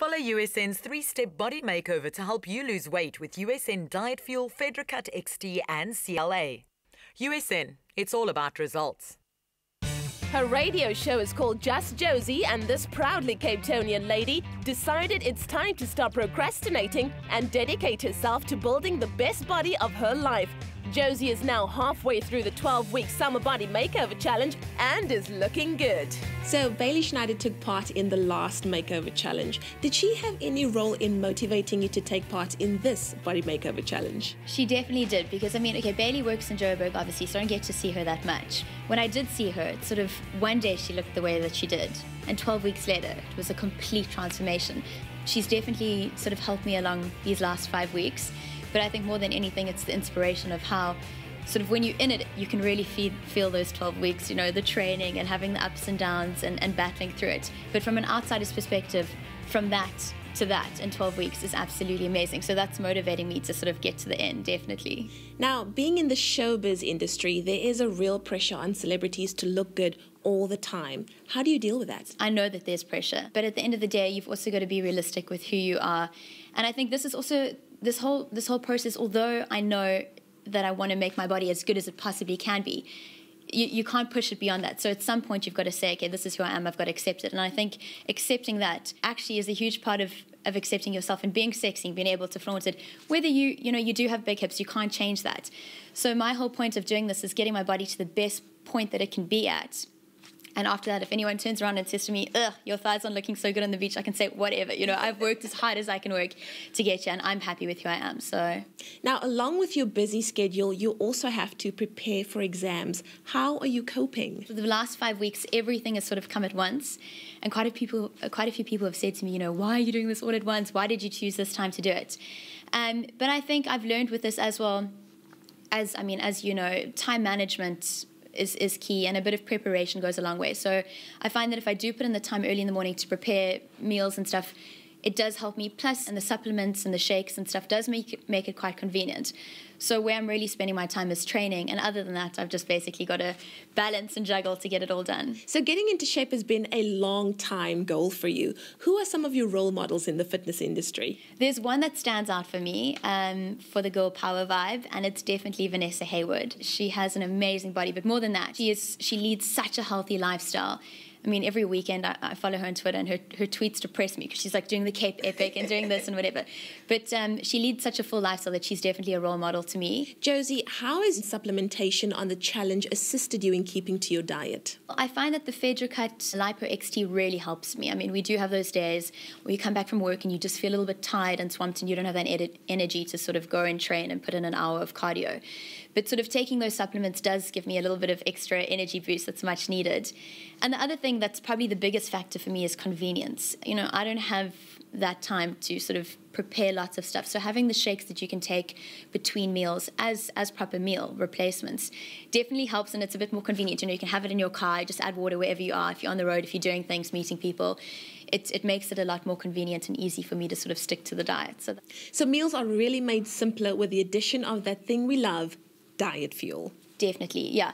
Follow USN's 3-step body makeover to help you lose weight with USN Diet Fuel, Fedricut XT and CLA. USN, it's all about results. Her radio show is called Just Josie, and this proudly Cape Townian lady decided it's time to stop procrastinating and dedicate herself to building the best body of her life. Josie is now halfway through the 12-week summer body makeover challenge and is looking good. So Bailey Schneider took part in the last makeover challenge. Did she have any role in motivating you to take part in this body makeover challenge? She definitely did, because Bailey works in Joburg obviously, so I don't get to see her that much. When I did see her, it's sort of one day she looked the way that she did, and 12 weeks later it was a complete transformation. She's definitely sort of helped me along these last 5 weeks. But I think more than anything, it's the inspiration of how, sort of when you're in it, you can really feel those 12 weeks, the training and having the ups and downs and battling through it. But from an outsider's perspective, from that to that in 12 weeks is absolutely amazing. So that's motivating me to sort of get to the end, definitely. Now, being in the showbiz industry, there is a real pressure on celebrities to look good all the time. How do you deal with that? I know that there's pressure, but at the end of the day, you've also got to be realistic with who you are. And I think this is also, this whole process, although I know that I want to make my body as good as it possibly can be, you can't push it beyond that. So at some point you've got to say, okay, this is who I am, I've got to accept it. And I think accepting that actually is a huge part of accepting yourself and being sexy and being able to flaunt it. Whether you do have big hips, you can't change that. So my whole point of doing this is getting my body to the best point that it can be at. And after that, if anyone turns around and says to me, ugh, your thighs aren't looking so good on the beach, I can say, whatever. I've worked as hard as I can work to get you, and I'm happy with who I am. So now, along with your busy schedule, you also have to prepare for exams. How are you coping? For the last 5 weeks, everything has sort of come at once. And quite a few people have said to me, why are you doing this all at once? Why did you choose this time to do it? But I think I've learned with this as well, as time management is key, and a bit of preparation goes a long way. So I find that if I do put in the time early in the morning to prepare meals and stuff, it does help me. Plus, and the supplements and the shakes and stuff does make it quite convenient. So where I'm really spending my time is training, and other than that, I've just basically got to balance and juggle to get it all done. So getting into shape has been a long time goal for you. Who are some of your role models in the fitness industry? There's one that stands out for me for the girl power vibe, and it's definitely Vanessa Hayward. She has an amazing body, but more than that, she leads such a healthy lifestyle. Every weekend I follow her on Twitter, and her tweets depress me because she's like doing the Cape Epic and doing this and whatever. But she leads such a full lifestyle that she's definitely a role model to me. Josie, how has supplementation on the challenge assisted you in keeping to your diet? I find that the Fedricut Lipo XT really helps me. We do have those days where you come back from work and you just feel a little bit tired and swamped and you don't have that energy to sort of go and train and put in an hour of cardio. But sort of taking those supplements does give me a little bit of extra energy boost that's much needed. And the other thing that's probably the biggest factor for me is convenience. I don't have that time to sort of prepare lots of stuff. So having the shakes that you can take between meals as proper meal replacements definitely helps, and it's a bit more convenient. You can have it in your car, just add water wherever you are, if you're on the road, if you're doing things, meeting people. It makes it a lot more convenient and easy for me to sort of stick to the diet. So meals are really made simpler with the addition of that thing we love, diet fuel. Definitely, yeah.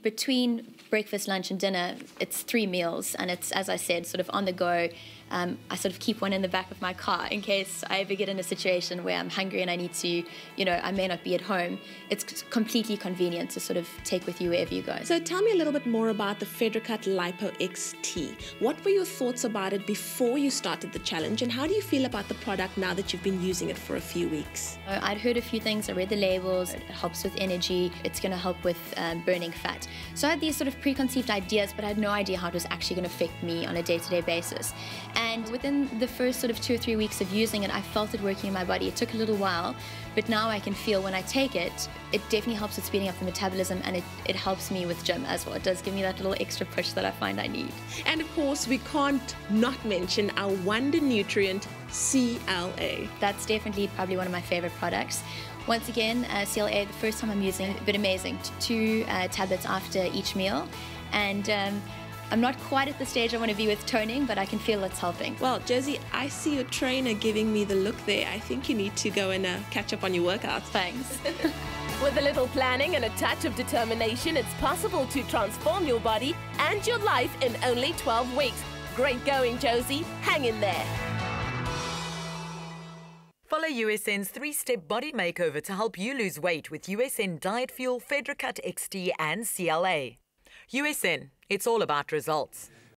Between breakfast, lunch and dinner, it's 3 meals, and it's, as I said, sort of on the go. I sort of keep one in the back of my car in case I ever get in a situation where I'm hungry and I need to, I may not be at home. It's completely convenient to sort of take with you wherever you go. So tell me a little bit more about the Fedricut Lipo XT. What were your thoughts about it before you started the challenge, and how do you feel about the product now that you've been using it for a few weeks? I'd heard a few things. I read the labels. It helps with energy. It's going to help with burning fat. So I had these sort of preconceived ideas, but I had no idea how it was actually going to affect me on a day-to-day basis. And within the first sort of 2 or 3 weeks of using it, I felt it working in my body. It took a little while, but now I can feel when I take it, it definitely helps with speeding up the metabolism, and it helps me with gym as well. It does give me that little extra push that I find I need. And of course, we can't not mention our wonder nutrient, CLA. That's definitely probably one of my favorite products. Once again, CLA, the first time I'm using it, but amazing. 2 tablets after each meal, and I'm not quite at the stage I want to be with toning, but I can feel it's helping. Well, Josie, I see your trainer giving me the look there. I think you need to go and catch up on your workouts. Thanks. With a little planning and a touch of determination, it's possible to transform your body and your life in only 12 weeks. Great going, Josie. Hang in there. Follow USN's 3-step body makeover to help you lose weight with USN Diet Fuel, Fedricut XT and CLA. USN, it's all about results.